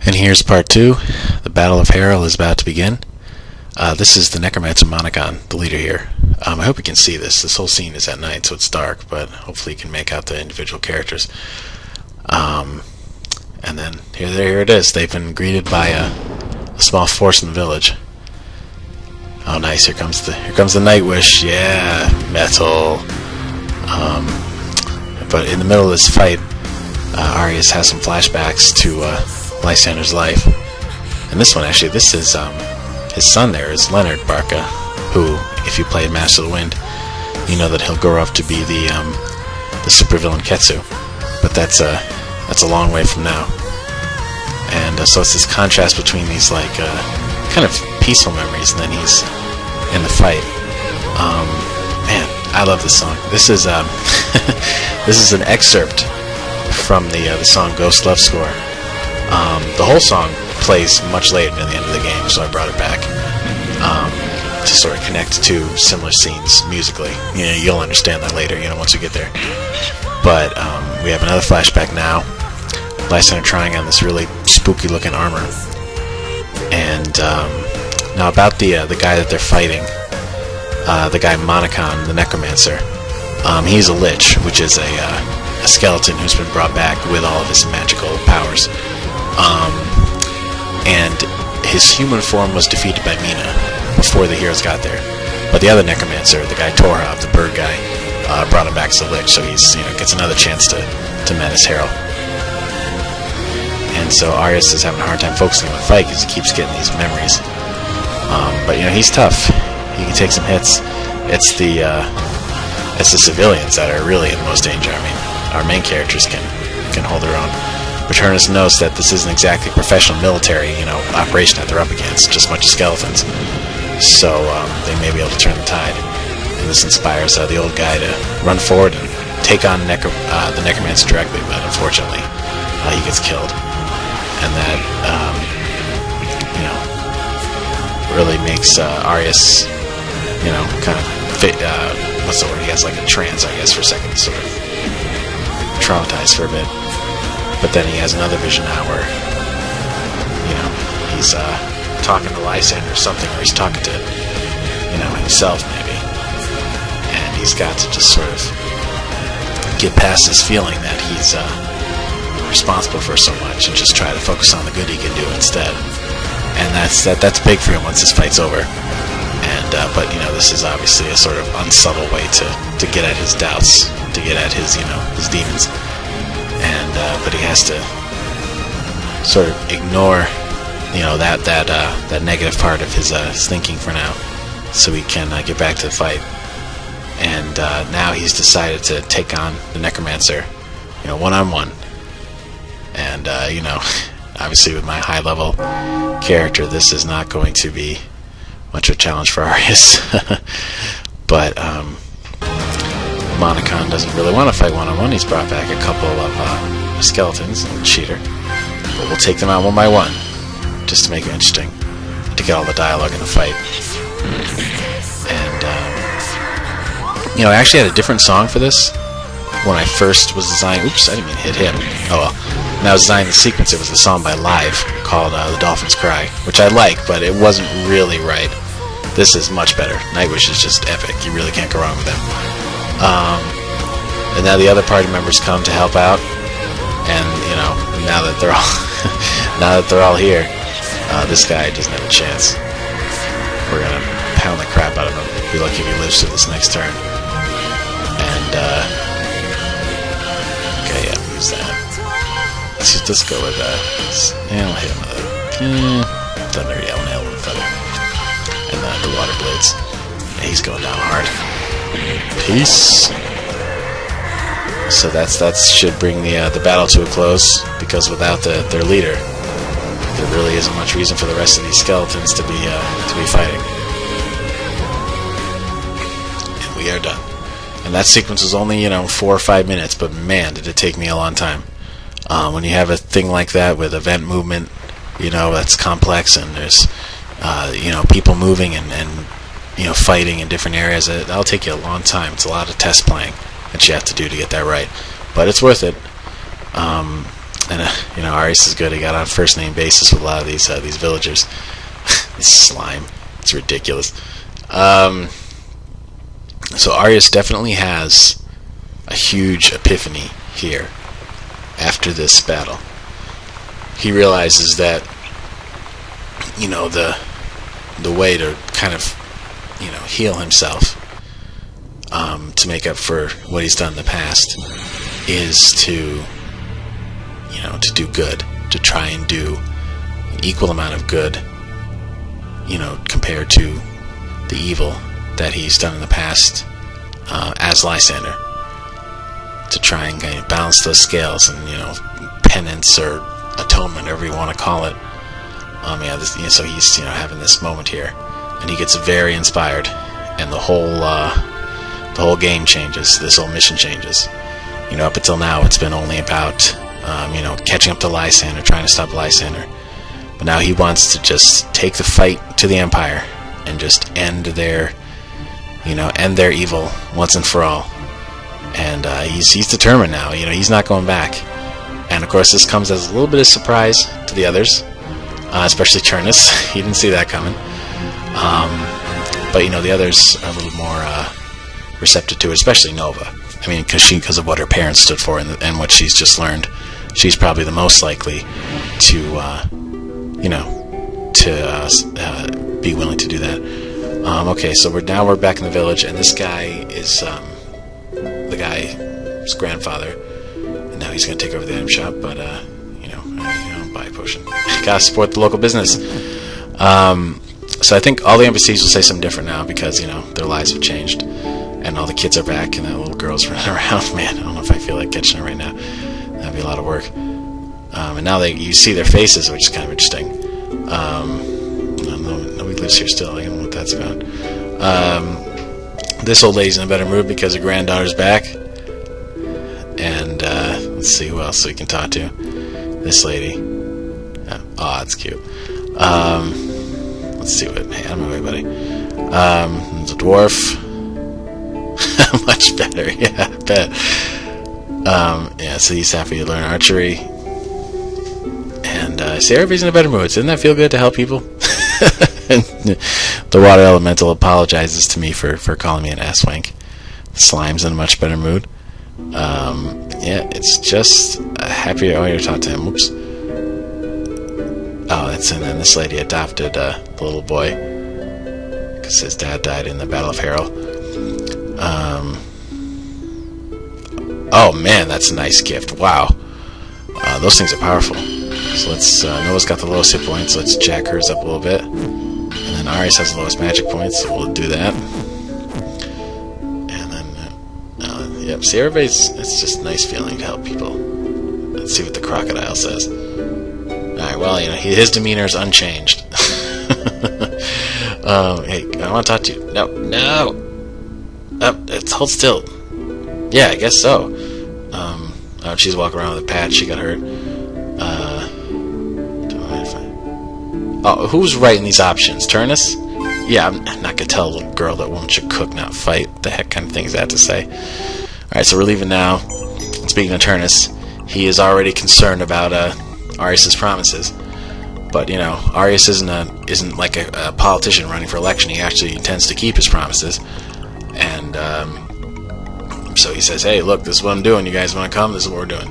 And here's part 2. The Battle of Harrol is about to begin. This is the Necromancer Monacon, the leader here. I hope you can see this. This whole scene is at night, so it's dark, but hopefully you can make out the individual characters. And then here it is. They've been greeted by a small force in the village. Oh, nice! Here comes the Nightwish. Yeah, metal. But in the middle of this fight, Arius has some flashbacks to Lysander's life. And this one, actually, this is his son. There is Leonard Barca, who, if you played Master of the Wind, you know that he'll grow up to be the supervillain Ketsu. But that's a long way from now. And so it's this contrast between these kind of peaceful memories, and then he's in the fight. Man, I love this song. This is this is an excerpt from the song Ghost Love Score. The whole song plays much later than the end of the game, so I brought it back to sort of connect to similar scenes musically. You'll understand that later, once we get there. But we have another flashback now. Lysander trying on this really spooky-looking armor. And now about the guy that they're fighting, the guy Monacon, the Necromancer. He's a lich, which is a skeleton who's been brought back with all of his magical powers. And his human form was defeated by Mina before the heroes got there. But the other Necromancer, the guy Torhav, the bird guy, brought him back as a lich, so he's gets another chance to menace Harrol. And so Arius is having a hard time focusing on the fight because he keeps getting these memories. But he's tough. He can take some hits. It's the civilians that are really in the most danger. I mean, our main characters can hold their own. Returnus knows that this isn't exactly professional military, operation that they're up against, just a bunch of skeletons. So they may be able to turn the tide. And this inspires the old guy to run forward and take on the Necromancer directly, but unfortunately, he gets killed. And that, really makes Arius, kind of fit, what's the word? He has like a trance, I guess, for a second, sort of traumatized for a bit. But then he has another vision now where, he's talking to Lysander or something, or he's talking to, himself maybe. And he's got to just sort of get past this feeling that he's responsible for so much and just try to focus on the good he can do instead. And that's big for him once this fight's over. And but this is obviously a sort of unsubtle way to get at his doubts, to get at his his demons. And but he has to sort of ignore that negative part of his thinking for now, so he can get back to the fight. And now he's decided to take on the Necromancer, one-on-one. And obviously with my high-level character, this is not going to be much of a challenge for Arius. But Monacon doesn't really want to fight one-on-one. He's brought back a couple of skeletons, a cheater. But we'll take them out one by one, just to make it interesting, to get all the dialogue in the fight. And I actually had a different song for this when I first was designing. Oops, I didn't mean to hit him. Oh well. When I was designing the sequence, it was a song by Live called The Dolphin's Cry, which I like, but it wasn't really right. This is much better. Nightwish is just epic. You really can't go wrong with them. And now the other party members come to help out, and now that they're all here, this guy doesn't have a chance. We're gonna pound the crap out of him. Be lucky if he lives through this next turn. And okay, yeah, use that. Let's go with I'll hit him with a thunder, yell, nail with a feather, and the water blades. Yeah, he's going down hard. Peace. So that should bring the battle to a close, because without their leader, there really isn't much reason for the rest of these skeletons to be fighting. And we are done. And that sequence was only 4 or 5 minutes, but man, did it take me a long time. When you have a thing like that with event movement, that's complex, and there's people moving and fighting in different areas, that'll take you a long time. It's a lot of test playing that you have to do to get that right, but it's worth it. And Arius is good. He got on a first name basis with a lot of these villagers. This slime, it's ridiculous. So Arius definitely has a huge epiphany here after this battle. He realizes that the way to kind of heal himself, to make up for what he's done in the past, is to do good, to try and do an equal amount of good, compared to the evil that he's done in the past as Lysander, to try and kind of balance those scales and penance or atonement, whatever you want to call it. So he's having this moment here, and he gets very inspired, and the whole game changes. This whole mission changes. Up until now, it's been only about catching up to Lysander, trying to stop Lysander. But now he wants to just take the fight to the Empire and just end their evil once and for all. And he's determined now. He's not going back. And of course, this comes as a little bit of surprise to the others, especially Turnus. He didn't see that coming. But the others are a little more receptive to it, especially Nova. Because of what her parents stood for and what she's just learned, she's probably the most likely to be willing to do that. Okay, so we're back in the village, and this guy is the guy's grandfather, and now he's going to take over the item shop. But I don't buy a potion. Gotta support the local business. So I think all the NPCs will say something different now because their lives have changed, and all the kids are back, and that little girl's running around. Man, I don't know if I feel like catching her right now. That'd be a lot of work. And now you see their faces, which is kind of interesting. Nobody lives here still. I don't know what that's about. This old lady's in a better mood because her granddaughter's back. And let's see who else we can talk to. This lady. Oh, that's cute. Let's see what. Hey, out of my way, buddy. The dwarf. Much better. Yeah, I bet. So he's happy to learn archery. And see, everybody's in a better mood. Doesn't that feel good to help people? The water elemental apologizes to me for calling me an asswank. The slime's in a much better mood. It's just happier. Oh, you're talking to him. Whoops. Oh, and then this lady adopted the little boy because his dad died in the Battle of Harrol. Oh man, that's a nice gift. Wow. Those things are powerful. So let's, Noah's got the lowest hit points, so let's jack hers up a little bit. And then Arius has the lowest magic points, so we'll do that. And then, see, it's just a nice feeling to help people. Let's see what the crocodile says. Alright, well, his demeanor is unchanged. Hey, I want to talk to you. No! Hold still. Yeah, I guess so. She's walking around with a patch. She got hurt. Who's writing these options? Turnus? Yeah, I'm not gonna tell a little girl that woman should cook, not fight. The heck kind of things I have to say. Alright, so we're leaving now. Speaking of Turnus, he is already concerned about Arius' promises. But, Arius isn't like a politician running for election. He actually intends to keep his promises. And so he says, hey, look, this is what I'm doing. You guys want to come? This is what we're doing.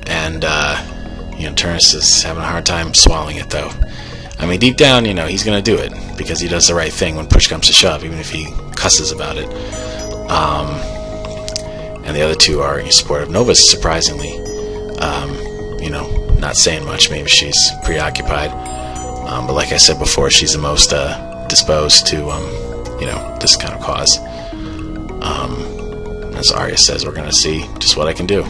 And, Turnus is having a hard time swallowing it, though. Deep down, he's going to do it because he does the right thing when push comes to shove, even if he cusses about it. And the other two are in support of Nova's, surprisingly. Not saying much. Maybe she's preoccupied. But like I said before, she's the most disposed to, this kind of cause. As Arius says, we're going to see just what I can do.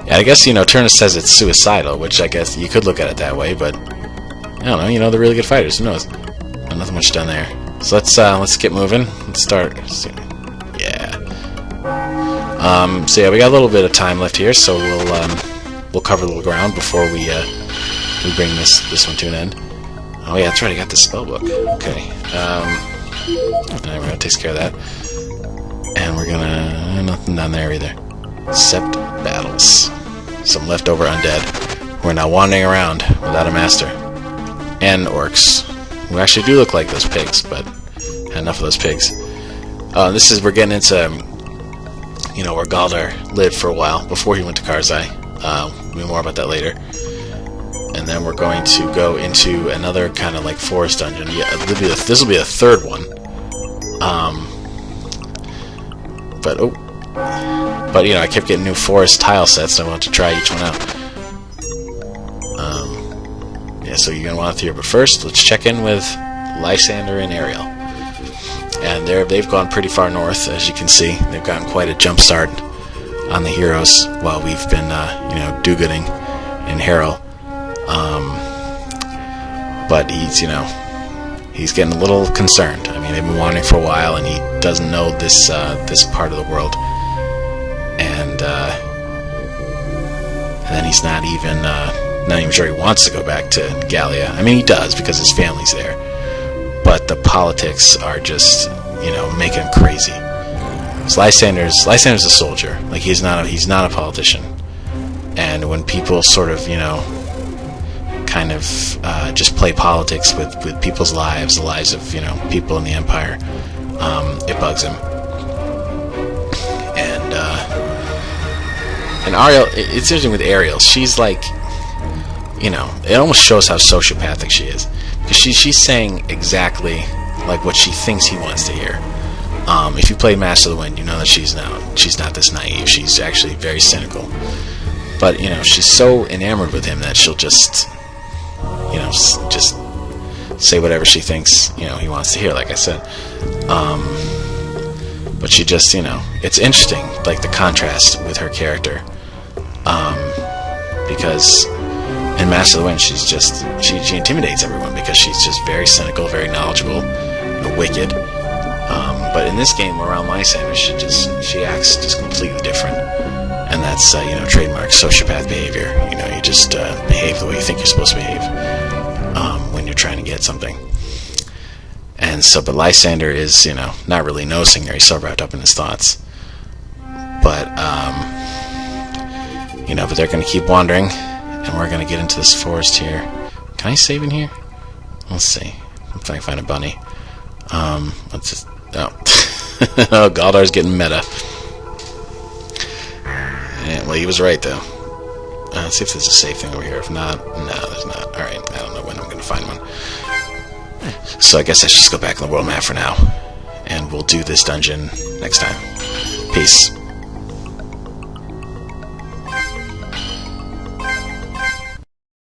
Yeah, I guess, Turnus says it's suicidal, which I guess you could look at it that way, but I don't know, they're really good fighters. Who knows? Nothing much done there. So let's get moving. Let's start. Yeah. So yeah, we got a little bit of time left here, so we'll cover a little ground before we bring this one to an end. Oh yeah, that's right. I got the spell book. Okay. Alright, we're gonna take care of that, and we're gonna nothing down there either. Sept battles. Some leftover undead. We're now wandering around without a master. And orcs, who actually do look like those pigs, but enough of those pigs. We're getting into, where Galdar lived for a while before he went to Karzai. We'll be more about that later. And then we're going to go into another kind of like forest dungeon. Yeah, this will be the third one. But I kept getting new forest tile sets, so I wanted to try each one out. So you're going to want to hear, but first, let's check in with Lysander and Ariel. And they've gone pretty far north, as you can see. They've gotten quite a jump start on the heroes while we've been, do-gooding in Harrol. But he's getting a little concerned. I mean, they've been wandering for a while, and he doesn't know this part of the world. And then he's not even sure he wants to go back to Gallia. I mean, he does because his family's there. But the politics are just, making him crazy. So Lysander's a soldier. Like, he's not a politician. And when people sort of, just play politics with people's lives, the lives of, people in the Empire, it bugs him. And Ariel, it's interesting with Ariel. She's like, it almost shows how sociopathic she is. Because she's saying exactly like what she thinks he wants to hear. If you play Master of the Wind, you know that she's not this naive. She's actually very cynical. But, she's so enamored with him that she'll just say whatever she thinks, he wants to hear, like I said. But she just, it's interesting, like the contrast with her character. Because in Master of the Wind, she intimidates everyone because she's just very cynical, very knowledgeable, wicked. But in this game, around Lysander, she acts just completely different. And that's, trademark sociopath behavior. You just behave the way you think you're supposed to behave when you're trying to get something. And so, but Lysander is, not really noticing her. He's so wrapped up in his thoughts. But, but they're going to keep wandering, and we're going to get into this forest here. Can I save in here? Let's see if I can find a bunny. Let's just, oh, Galdar's getting meta. Yeah, well, he was right, though. Let's see if there's a safe thing over here. If not, no, there's not. Alright, I don't know when I'm going to find one. So I guess I should just go back on the world map for now. And we'll do this dungeon next time. Peace.